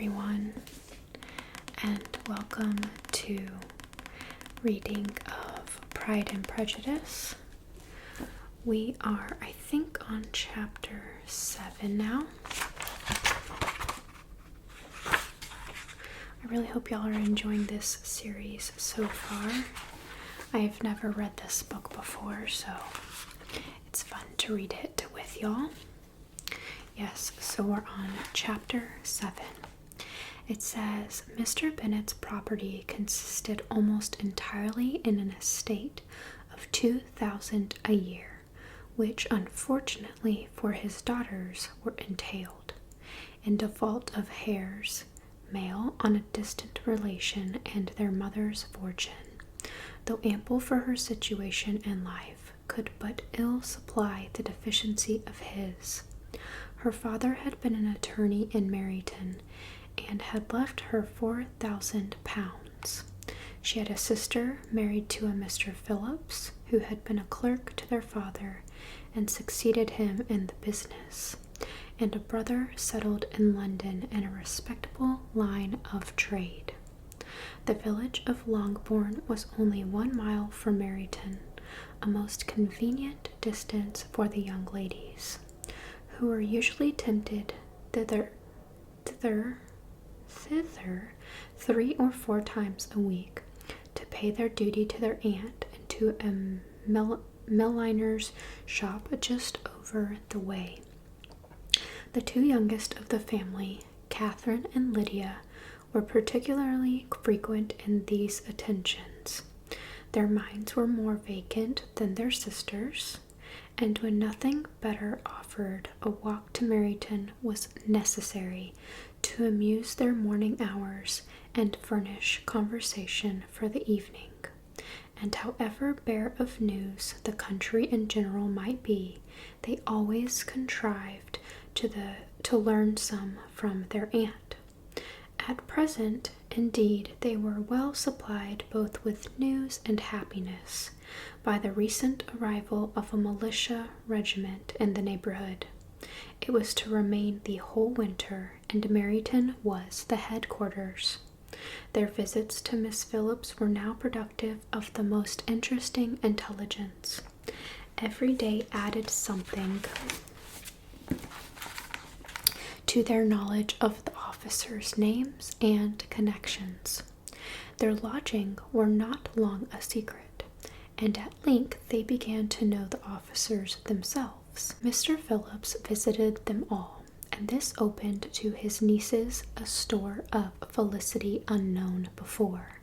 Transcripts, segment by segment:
everyone, and welcome to Reading of Pride and Prejudice. We are, I think, on chapter 7 now. I really hope y'all are enjoying this series so far. I've never read this book before, so it's fun to read it with y'all. Yes, so we're on chapter 7. It says, Mr. Bennet's property consisted almost entirely in an estate of $2,000 a year, which unfortunately for his daughters were entailed, in default of heirs, male on a distant relation and their mother's fortune, though ample for her situation and life, could but ill supply the deficiency of his. Her father had been an attorney in Meridian, and had left her £4,000. She had a sister married to a Mr. Phillips, who had been a clerk to their father and succeeded him in the business, and a brother settled in London in a respectable line of trade. The village of Longbourn was only 1 mile from Meridian, a most convenient distance for the young ladies, who were usually tempted thither 3 or 4 times a week to pay their duty to their aunt and to a milliner's shop just over the way. The 2 youngest of the family, Catherine and Lydia, were particularly frequent in these attentions. Their minds were more vacant than their sisters', and when nothing better offered, a walk to Meridian was necessary to amuse their morning hours and furnish conversation for the evening. And however bare of news the country in general might be, they always contrived to learn some from their aunt. At present, indeed, they were well supplied both with news and happiness by the recent arrival of a militia regiment in the neighborhood. It was to remain the whole winter, and Meridian was the headquarters. Their visits to Miss Phillips were now productive of the most interesting intelligence. Every day added something to their knowledge of the officers' names and connections. Their lodging were not long a secret, and at length they began to know the officers themselves. Mr. Phillips visited them all, and this opened to his nieces a store of felicity unknown before.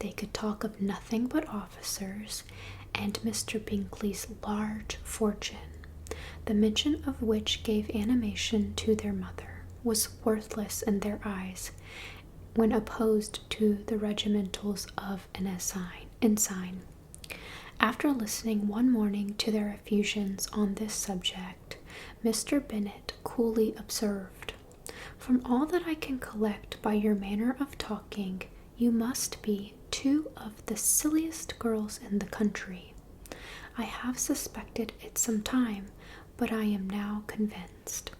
They could talk of nothing but officers and Mr. Bingley's large fortune, the mention of which gave animation to their mother, was worthless in their eyes when opposed to the regimentals of an ensign. After listening one morning to their effusions on this subject, Mr. Bennet coolly observed, "From all that I can collect by your manner of talking, you must be 2 of the silliest girls in the country. I have suspected it some time, but I am now convinced."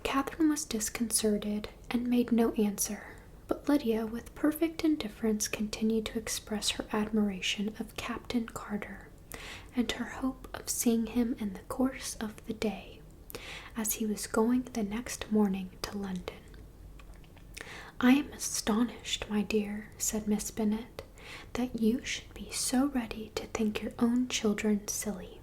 Catherine was disconcerted and made no answer, but Lydia, with perfect indifference, continued to express her admiration of Captain Carter, and her hope of seeing him in the course of the day, as he was going the next morning to London. "I am astonished, my dear," said Miss Bennet, "that you should be so ready to think your own children silly.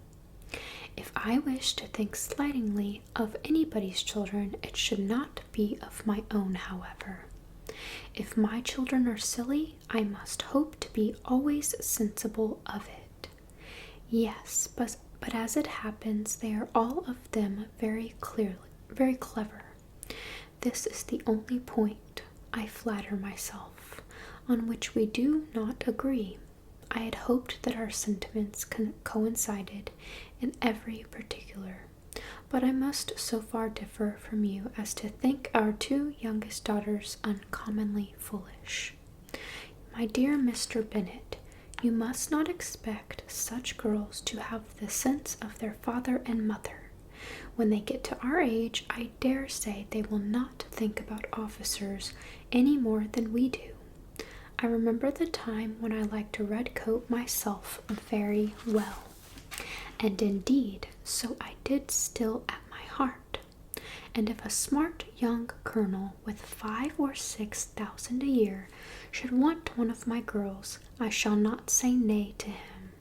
If I wish to think slightingly of anybody's children, it should not be of my own, however. If my children are silly, I must hope to be always sensible of it. Yes, but as it happens, they are all of them very clever. This is the only point, I flatter myself, on which we do not agree. I had hoped that our sentiments coincided in every particular, but I must so far differ from you as to think our 2 youngest daughters uncommonly foolish. My dear Mr. Bennet, you must not expect such girls to have the sense of their father and mother. When they get to our age, I dare say they will not think about officers any more than we do. I remember the time when I liked a red coat myself very well, and indeed so I did still at my heart. And if a smart young colonel with 5 or 6,000 a year should want one of my girls, I shall not say nay to him.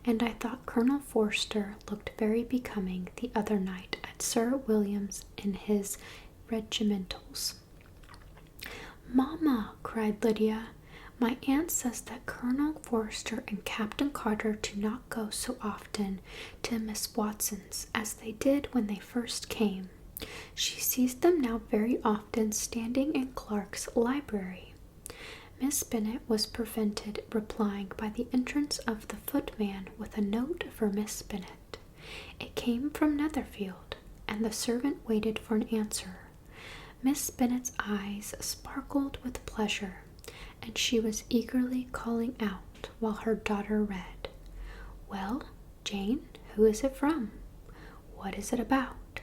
And I thought Colonel Forster looked very becoming the other night at Sir William's in his regimentals. "Mamma," cried Lydia, "my aunt says that Colonel Forster and Captain Carter do not go so often to Miss Watson's as they did when they first came. She sees them now very often standing in Clark's library." Miss Bennet was prevented replying by the entrance of the footman with a note for Miss Bennet. It came from Netherfield, and the servant waited for an answer. Miss Bennet's eyes sparkled with pleasure, and she was eagerly calling out while her daughter read. "Well, Jane, who is it from? What is it about?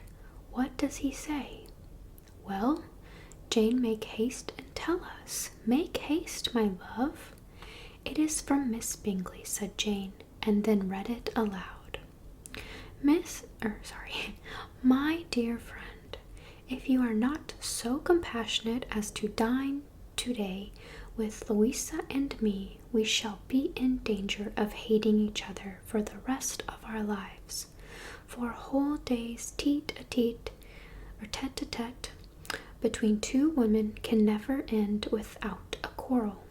What does he say? Well, Jane, make haste and tell us. Make haste, my love." "It is from Miss Bingley," said Jane, and then read it aloud. My dear friend, if you are not so compassionate as to dine today with Louisa and me, we shall be in danger of hating each other for the rest of our lives. For whole days tete-a-tete or tete-a-tete between two women can never end without a quarrel.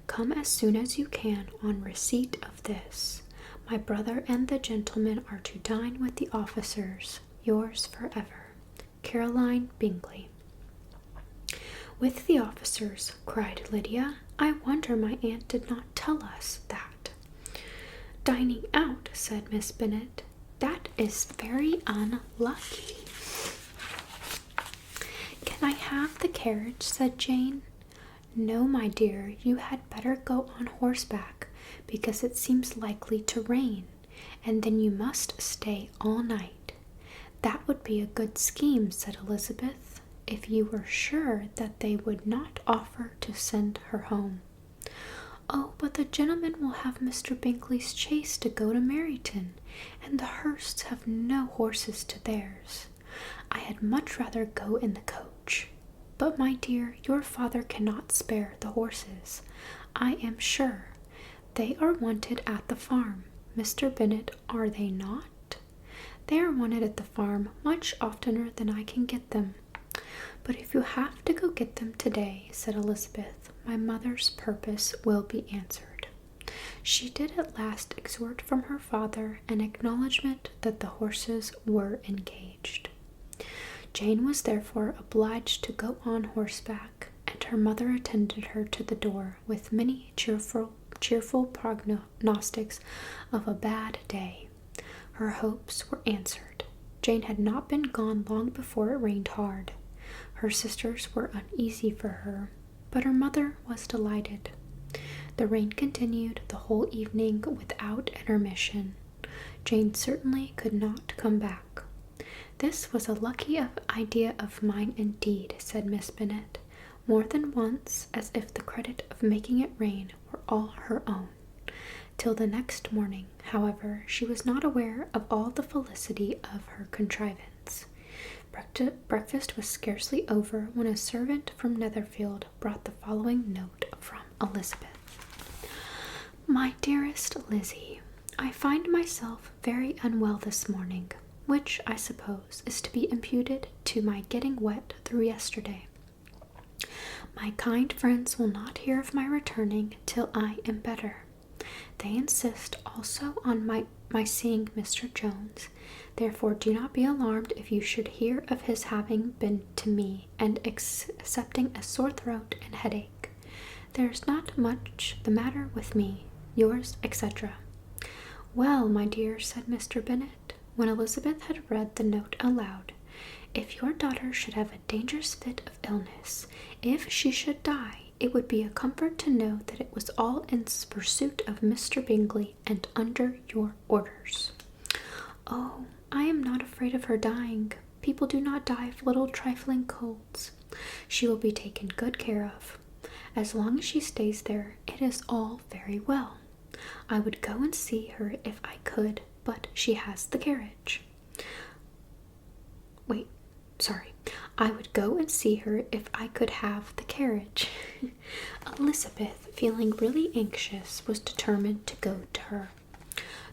Come as soon as you can on receipt of this. My brother and the gentleman are to dine with the officers. Yours forever, Caroline Bingley. "With the officers," cried Lydia. "I wonder my aunt did not tell us that." "Dining out," said Miss Bennet. "That is very unlucky." "Can I have the carriage?" said Jane. "No, my dear, you had better go on horseback, because it seems likely to rain, and then you must stay all night." "That would be a good scheme," said Elizabeth, "if you were sure that they would not offer to send her home." "Oh, but the gentlemen will have Mr. Bingley's chaise to go to Meridian, and the Hursts have no horses to theirs. I had much rather go in the coach. But, my dear, your father cannot spare the horses, I am sure. They are wanted at the farm. Mr. Bennet, are they not?" "They are wanted at the farm much oftener than I can get them. But if you have to go get them today," said Elizabeth, "my mother's purpose will be answered." She did at last extort from her father an acknowledgment that the horses were engaged. Jane was therefore obliged to go on horseback, and her mother attended her to the door with many cheerful prognostics of a bad day. Her hopes were answered. Jane had not been gone long before it rained hard. Her sisters were uneasy for her, but her mother was delighted. The rain continued the whole evening without intermission. Jane certainly could not come back. "This was a lucky idea of mine indeed," said Miss Bennet, more than once, as if the credit of making it rain were all her own. Till the next morning, however, she was not aware of all the felicity of her contrivance. Breakfast was scarcely over when a servant from Netherfield brought the following note from Elizabeth. "My dearest Lizzie, I find myself very unwell this morning, which, I suppose, is to be imputed to my getting wet through yesterday. My kind friends will not hear of my returning till I am better. They insist also on my seeing Mr. Jones. Therefore do not be alarmed if you should hear of his having been to me and accepting a sore throat and headache. There is not much the matter with me. Yours, etc." "Well, my dear," said Mr. Bennet, when Elizabeth had read the note aloud, "if your daughter should have a dangerous fit of illness, if she should die, it would be a comfort to know that it was all in pursuit of Mr. Bingley and under your orders." "Oh, I am not afraid of her dying. People do not die of little trifling colds. She will be taken good care of. As long as she stays there, it is all very well. I would go and see her if I could, but she has the carriage. I would go and see her if I could have the carriage. Elizabeth, feeling really anxious, was determined to go to her.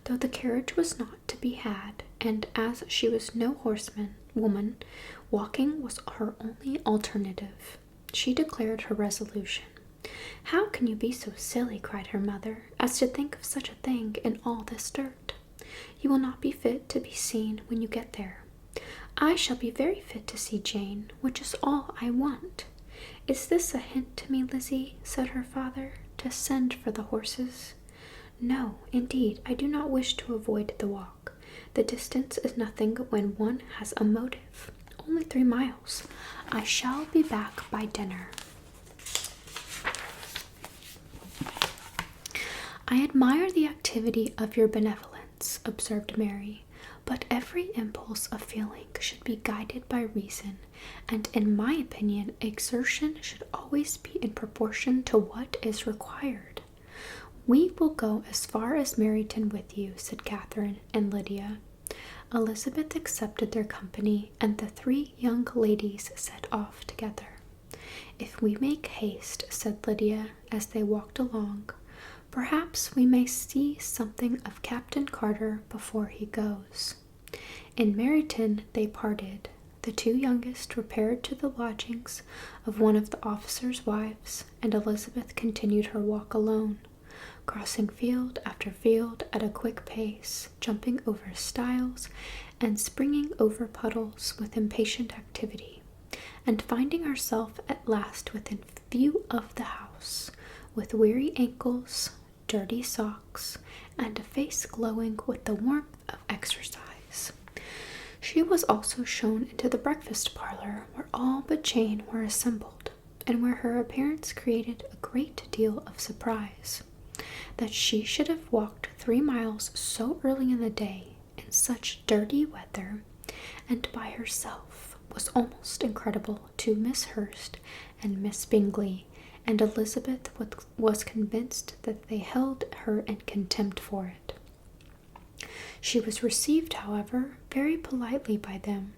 Though the carriage was not to be had, and as she was no woman, walking was her only alternative. She declared her resolution. "How can you be so silly," cried her mother, "as to think of such a thing in all this dirt? You will not be fit to be seen when you get there. I shall be very fit to see Jane, which is all I want." "Is this a hint to me, Lizzie," said her father, "to send for the horses?" "No, indeed, I do not wish to avoid the walk. The distance is nothing when one has a motive. Only 3 miles. I shall be back by dinner." "I admire the activity of your benevolence," observed Mary, "but every impulse of feeling should be guided by reason, and in my opinion exertion should always be in proportion to what is required." "We will go as far as Meridian with you," said Catherine and Lydia. Elizabeth accepted their company, and the 3 young ladies set off together. "If we make haste," said Lydia, as they walked along, "perhaps we may see something of Captain Carter before he goes." In Meridian they parted. The 2 youngest repaired to the lodgings of one of the officers' wives, and Elizabeth continued her walk alone, crossing field after field at a quick pace, jumping over stiles and springing over puddles with impatient activity, and finding herself at last within view of the house, with weary ankles, dirty socks, and a face glowing with the warmth of exercise. She was also shown into the breakfast parlor, where all but Jane were assembled, and where her appearance created a great deal of surprise. That she should have walked 3 miles so early in the day, in such dirty weather, and by herself, was almost incredible to Miss Hurst and Miss Bingley, and Elizabeth was convinced that they held her in contempt for it. She was received, however, very politely by them,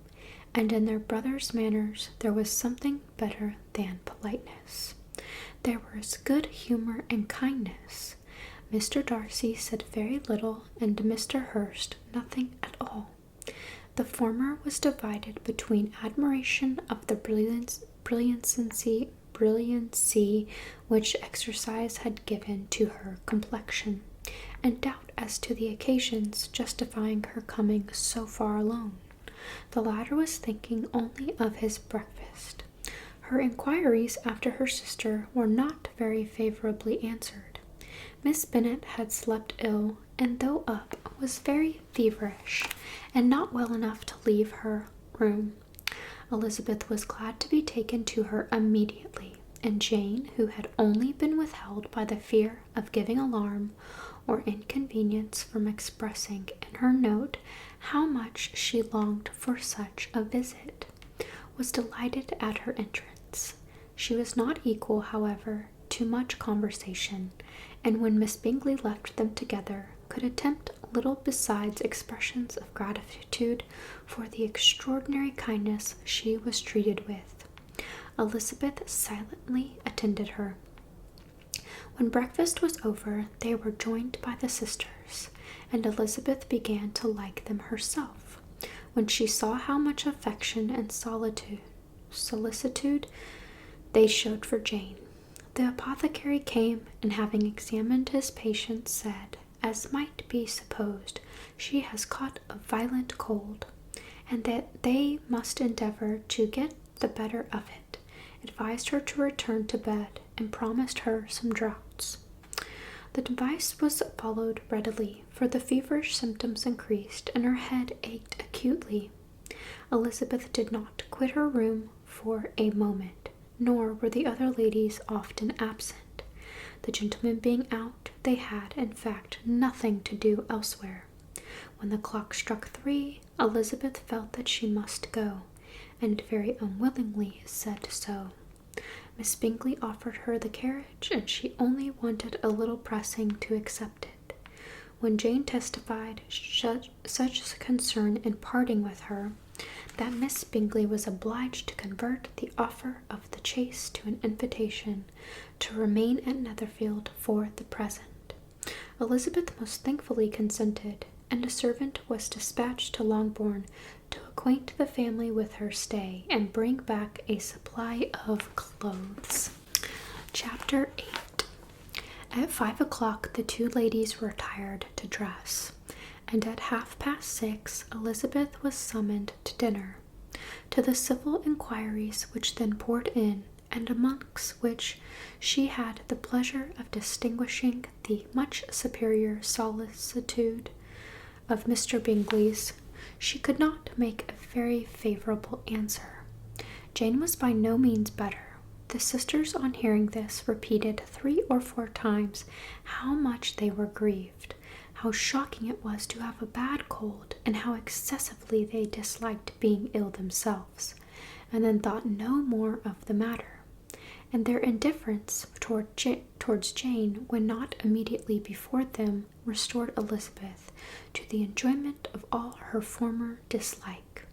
and in their brother's manners there was something better than politeness. There was good humor and kindness. Mr. Darcy said very little, and Mr. Hurst nothing at all. The former was divided between admiration of the brilliancy which exercise had given to her complexion, and doubt as to the occasions justifying her coming so far alone. The latter was thinking only of his breakfast. Her inquiries after her sister were not very favorably answered. Miss Bennet had slept ill, and though up, was very feverish, and not well enough to leave her room. Elizabeth was glad to be taken to her immediately, and Jane, who had only been withheld by the fear of giving alarm or inconvenience from expressing in her note how much she longed for such a visit, was delighted at her entrance. She was not equal, however, to much conversation, and when Miss Bingley left them together, could attempt little besides expressions of gratitude for the extraordinary kindness she was treated with. Elizabeth silently attended her. When breakfast was over, they were joined by the sisters, and Elizabeth began to like them herself, when she saw how much affection and solicitude they showed for Jane. The apothecary came, and having examined his patient, said, as might be supposed, she has caught a violent cold, and that they must endeavor to get the better of it, advised her to return to bed, and promised her some draughts. The advice was followed readily, for the feverish symptoms increased, and her head ached acutely. Elizabeth did not quit her room for a moment, nor were the other ladies often absent. The gentlemen being out, they had, in fact, nothing to do elsewhere. When the clock struck 3, Elizabeth felt that she must go, and very unwillingly said so. Miss Bingley offered her the carriage, and she only wanted a little pressing to accept it. When Jane testified such concern in parting with her, that Miss Bingley was obliged to convert the offer of the chaise to an invitation to remain at Netherfield for the present, Elizabeth most thankfully consented, and a servant was dispatched to Longbourn to acquaint the family with her stay and bring back a supply of clothes. Chapter 8. At 5 o'clock the two ladies retired to dress, and at 6:30 Elizabeth was summoned to dinner. To the civil inquiries which then poured in, and amongst which she had the pleasure of distinguishing the much superior solicitude of Mr. Bingley's, she could not make a very favorable answer. Jane was by no means better. The sisters, on hearing this, repeated 3 or 4 times how much they were grieved, how shocking it was to have a bad cold, and how excessively they disliked being ill themselves, and then thought no more of the matter. And their indifference towards Jane, when not immediately before them, restored Elizabeth to the enjoyment of all her former dislike.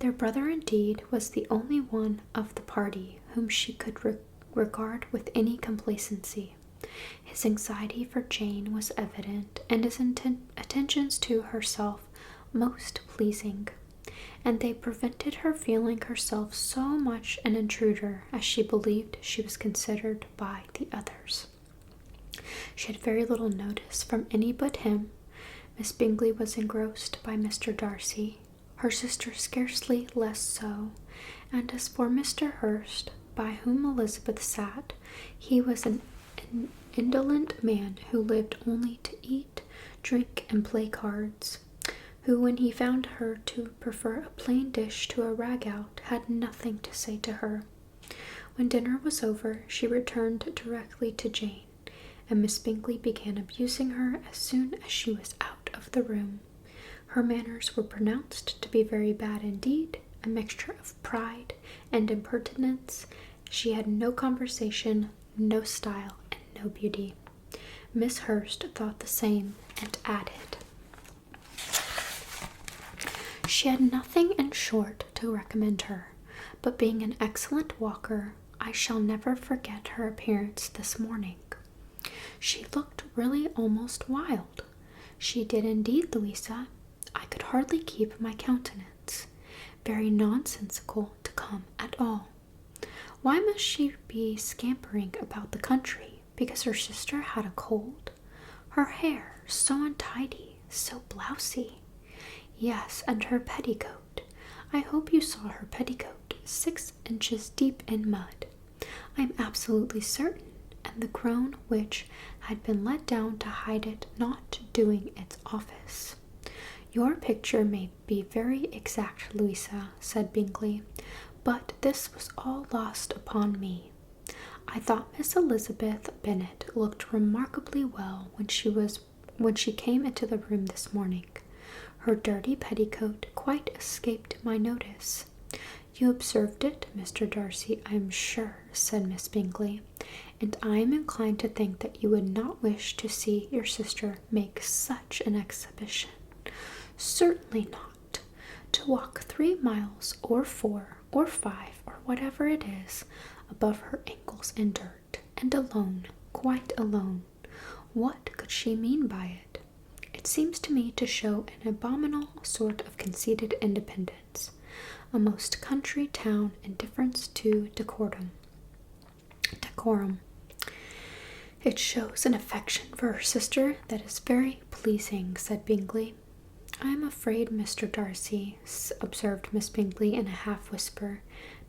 Their brother, indeed, was the only one of the party whom she could regard with any complacency. His anxiety for Jane was evident, and his attentions to herself most pleasing, and they prevented her feeling herself so much an intruder as she believed she was considered by the others. She had very little notice from any but him. Miss Bingley was engrossed by Mr. Darcy, her sister scarcely less so, and as for Mr. Hurst, by whom Elizabeth sat, he was an indolent man who lived only to eat, drink, and play cards, who, when he found her to prefer a plain dish to a ragout, had nothing to say to her. When dinner was over, she returned directly to Jane, and Miss Bingley began abusing her as soon as she was out of the room. Her manners were pronounced to be very bad indeed, a mixture of pride and impertinence. She had no conversation, no style, and no beauty. Miss Hurst thought the same, and added, she had nothing, in short, to recommend her, but being an excellent walker, I shall never forget her appearance this morning. She looked really almost wild. She did indeed, Louisa. I could hardly keep my countenance. Very nonsensical to come at all. Why must she be scampering about the country because her sister had a cold? Her hair so untidy, so blousy. Yes, and her petticoat. I hope you saw her petticoat, 6 inches deep in mud. I am absolutely certain, and the crown which had been let down to hide it not doing its office. Your picture may be very exact, Louisa, said Bingley, but this was all lost upon me. I thought Miss Elizabeth Bennet looked remarkably well when she came into the room this morning. Her dirty petticoat quite escaped my notice. You observed it, Mr. Darcy, I am sure, said Miss Bingley, and I am inclined to think that you would not wish to see your sister make such an exhibition. Certainly not. To walk 3 miles, or 4, or 5, or whatever it is, above her ankles in dirt, and alone, quite alone. What could she mean by it? It seems to me to show an abominable sort of conceited independence, a most country town indifference to decorum. It shows an affection for her sister that is very pleasing, said Bingley. I am afraid, Mr. Darcy, observed Miss Bingley in a half-whisper,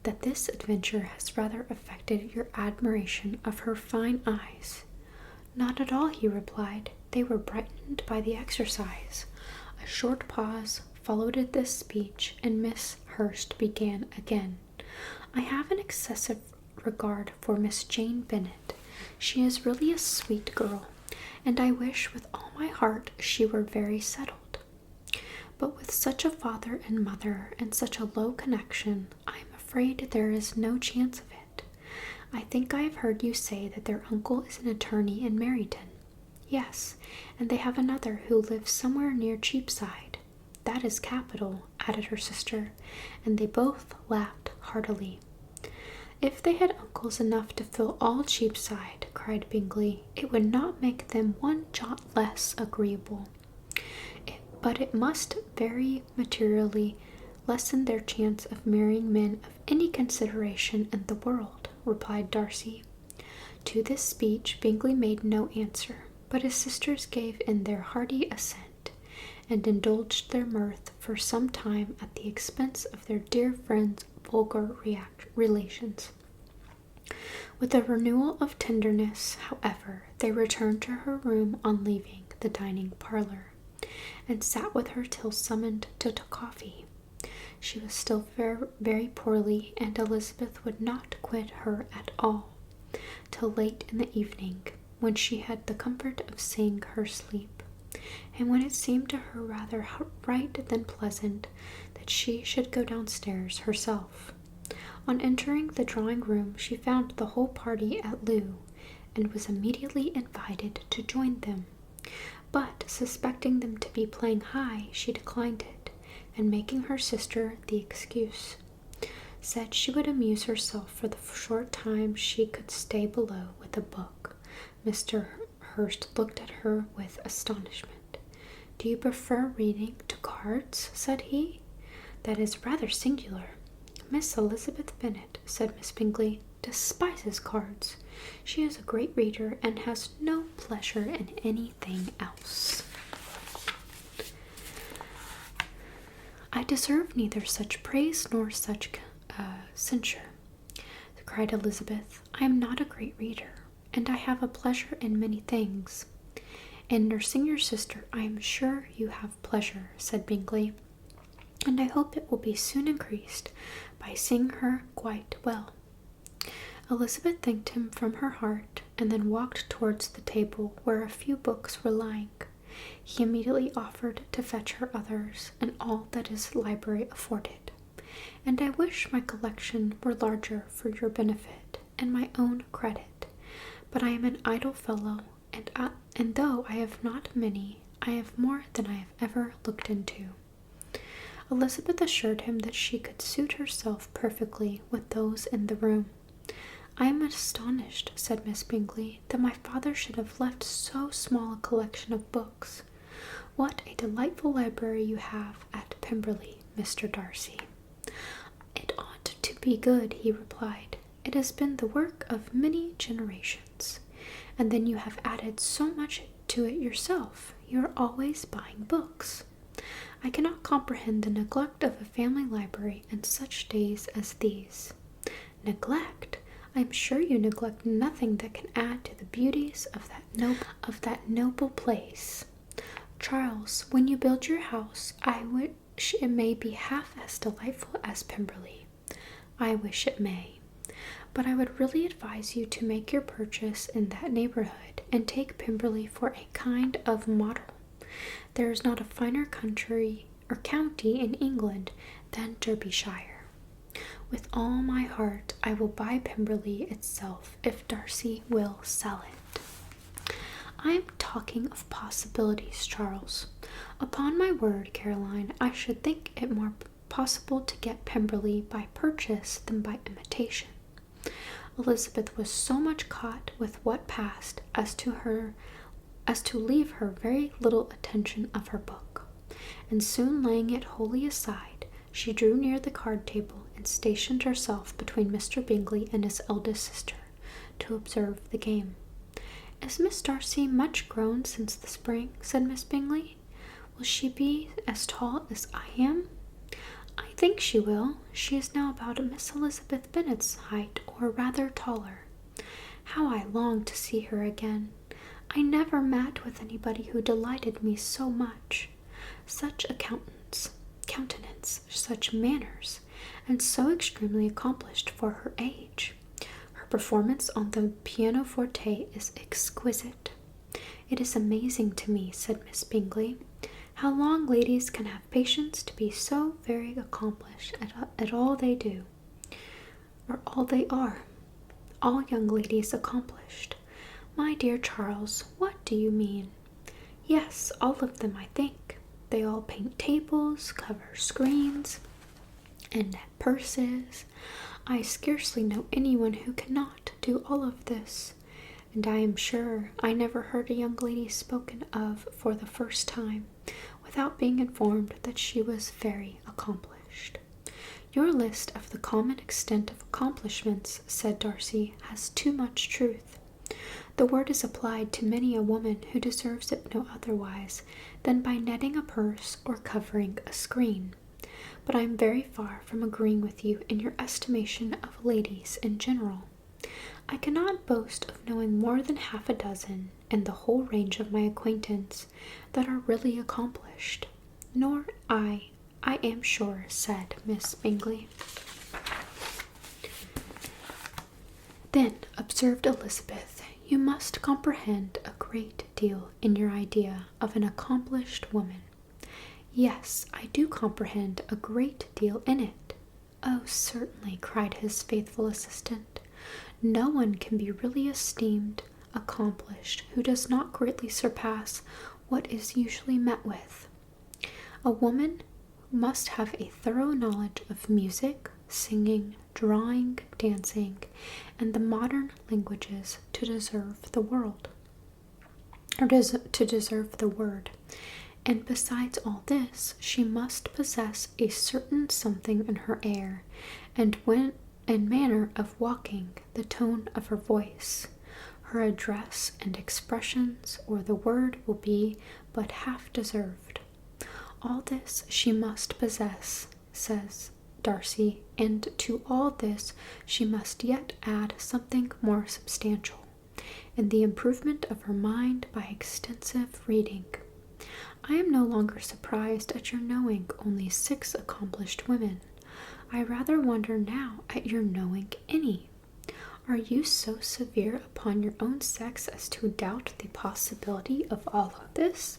that this adventure has rather affected your admiration of her fine eyes. Not at all, he replied. They were brightened by the exercise. A short pause followed this speech, and Miss Hurst began again. I have an excessive regard for Miss Jane Bennet. She is really a sweet girl, and I wish with all my heart she were very settled. But with such a father and mother and such a low connection, I am afraid there is no chance of it. I think I have heard you say that their uncle is an attorney in Meridian. Yes, and they have another who lives somewhere near Cheapside. That is capital, added her sister, and they both laughed heartily. If they had uncles enough to fill all Cheapside, cried Bingley, it would not make them one jot less agreeable. But it must very materially lessen their chance of marrying men of any consideration in the world, replied Darcy. To this speech Bingley made no answer, but his sisters gave in their hearty assent, and indulged their mirth for some time at the expense of their dear friend's vulgar relations. With a renewal of tenderness, however, they returned to her room on leaving the dining parlour, and sat with her till summoned to coffee. She was still very poorly, and Elizabeth would not quit her at all till late in the evening, when she had the comfort of seeing her sleep, and when it seemed to her rather right than pleasant that she should go downstairs herself. On entering the drawing-room, she found the whole party at loo, and was immediately invited to join them. But, suspecting them to be playing high, she declined it, and making her sister the excuse, said she would amuse herself for the short time she could stay below with a book. Mr. Hurst looked at her with astonishment. "Do you prefer reading to cards?" said he. "That is rather singular." "Miss Elizabeth Bennet," said Miss Bingley, "despises cards. She is a great reader, and has no pleasure in anything else." "I deserve neither such praise nor such censure," cried Elizabeth. "I am not a great reader, and I have a pleasure in many things." "In nursing your sister, I am sure you have pleasure," said Bingley, "and I hope it will be soon increased by seeing her quite well." Elizabeth thanked him from her heart, and then walked towards the table where a few books were lying. He immediately offered to fetch her others, and all that his library afforded. "And I wish my collection were larger for your benefit and my own credit. But I am an idle fellow, and though I have not many, I have more than I have ever looked into." Elizabeth assured him that she could suit herself perfectly with those in the room. "I am astonished," said Miss Bingley, "that my father should have left so small a collection of books. What a delightful library you have at Pemberley, Mr. Darcy." "It ought to be good," he replied. "It has been the work of many generations. And then you have added so much to it yourself. You are always buying books. I cannot comprehend the neglect of a family library in such days as these." "Neglect? I am sure you neglect nothing that can add to the beauties of that noble place. Charles, when you build your house, I wish it may be half as delightful as Pemberley." "I wish it may. But I would really advise you to make your purchase in that neighborhood, and take Pemberley for a kind of model. There is not a finer country or county in England than Derbyshire. With all my heart I will buy Pemberley itself if Darcy will sell it." "I am talking of possibilities, Charles. Upon my word, Caroline, I should think it more possible to get Pemberley by purchase than by imitation." Elizabeth was so much caught with what passed as to leave her very little attention of her book, and soon laying it wholly aside, she drew near the card table and stationed herself between Mr. Bingley and his eldest sister to observe the game. "Is Miss Darcy much grown since the spring?" said Miss Bingley. "Will she be as tall as I am?" "I think she will. She is now about Miss Elizabeth Bennet's height, or rather taller. How I long to see her again. I never met with anybody who delighted me so much. Such a countenance, such manners, and so extremely accomplished for her age. Her performance on the pianoforte is exquisite." "It is amazing to me," said Miss Bingley, How long ladies can have patience to be so very accomplished at all they do, or all they are. All young ladies accomplished. My dear Charles, what do you mean? Yes, all of them, I think. They all paint tables, cover screens, and knit purses. I scarcely know anyone who cannot do all of this, and I am sure I never heard a young lady spoken of for the first time without being informed that she was very accomplished. Your list of the common extent of accomplishments, said Darcy, has too much truth. The word is applied to many a woman who deserves it no otherwise than by netting a purse or covering a screen. But I am very far from agreeing with you in your estimation of ladies in general. I cannot boast of knowing more than half a dozen, in the whole range of my acquaintance, that are really accomplished. Nor I am sure, said Miss Bingley. Then, observed Elizabeth, you must comprehend a great deal in your idea of an accomplished woman. Yes, I do comprehend a great deal in it. Oh, certainly, cried his faithful assistant. No one can be really esteemed accomplished who does not greatly surpass what is usually met with. A woman must have a thorough knowledge of music, singing, drawing, dancing, and the modern languages to deserve the world, or to deserve the word. And besides all this, she must possess a certain something in her air, and manner of walking, the tone of her voice, her address and expressions, or the word will be but half deserved. All this she must possess, says Darcy, and to all this she must yet add something more substantial, in the improvement of her mind by extensive reading. I am no longer surprised at your knowing only 6 accomplished women. I rather wonder now at your knowing any. Are you so severe upon your own sex as to doubt the possibility of all of this?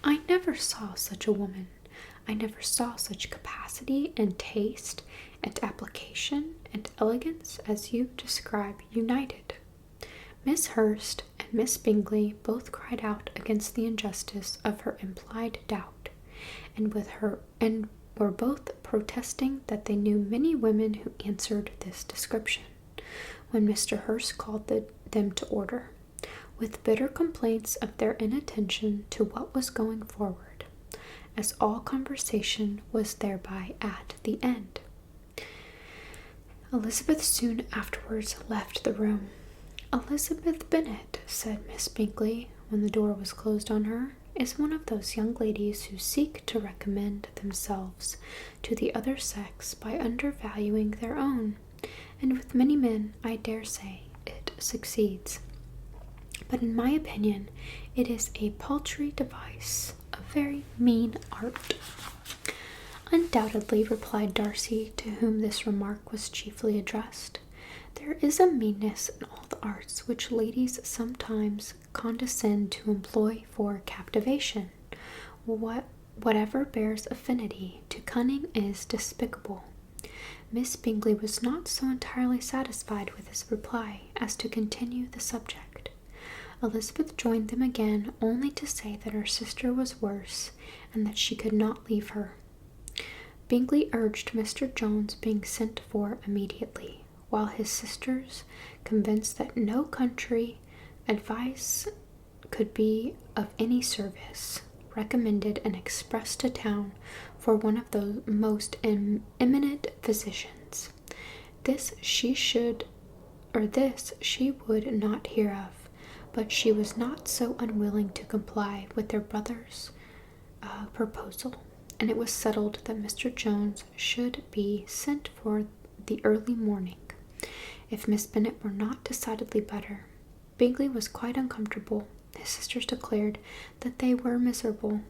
I never saw such a woman. I never saw such capacity and taste and application and elegance as you describe united. Miss Hurst and Miss Bingley both cried out against the injustice of her implied doubt, and were both protesting that they knew many women who answered this description, when Mr. Hurst called them to order, with bitter complaints of their inattention to what was going forward, as all conversation was thereby at the end. Elizabeth soon afterwards left the room. Elizabeth Bennet, said Miss Bingley, when the door was closed on her, is one of those young ladies who seek to recommend themselves to the other sex by undervaluing their own, and with many men, I dare say, it succeeds. But in my opinion, it is a paltry device, a very mean art. Undoubtedly, replied Darcy, to whom this remark was chiefly addressed. There is a meanness in all the arts which ladies sometimes condescend to employ for captivation. Whatever bears affinity to cunning is despicable. Miss Bingley was not so entirely satisfied with his reply as to continue the subject. Elizabeth joined them again, only to say that her sister was worse, and that she could not leave her. Bingley urged Mr. Jones being sent for immediately, while his sisters, convinced that no country advice could be of any service, recommended an express to town for one of the most eminent physicians. This she would not hear of, but she was not so unwilling to comply with their brother's proposal, and it was settled that Mr. Jones should be sent for the early morning. If Miss Bennet were not decidedly better, Bingley was quite uncomfortable. His sisters declared that they were miserable.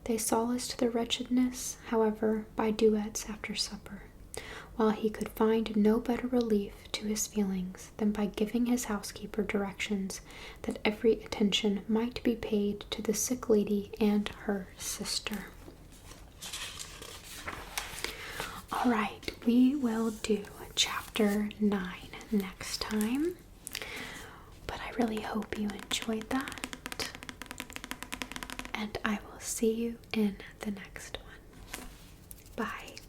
They solaced their wretchedness, however, by duets after supper, while he could find no better relief to his feelings than by giving his housekeeper directions that every attention might be paid to the sick lady and her sister. Alright, we will do chapter 9 next time, but I really hope you enjoyed that, and I will see you in the next one. Bye.